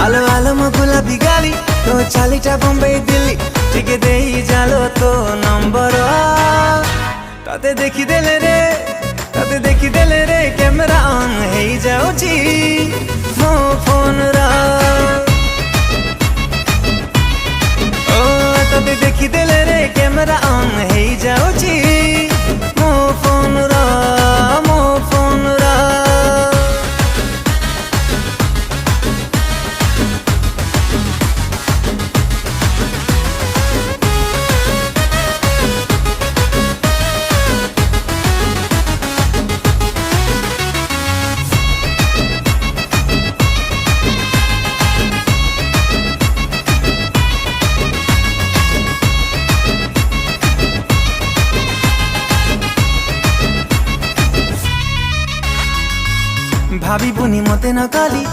आलो आलो मो गुलाबी गाली तो चालीटा बम्बई दिल्ली टिके देई जालो तो नंबर ताते देखी देले रे कैमरा ऑन हेई जाउची मो फोन रा ओ ताते देखी देले रे कैमरा ऑन हेई जाउची मो फोन रा भाभी बुनी मते न गाली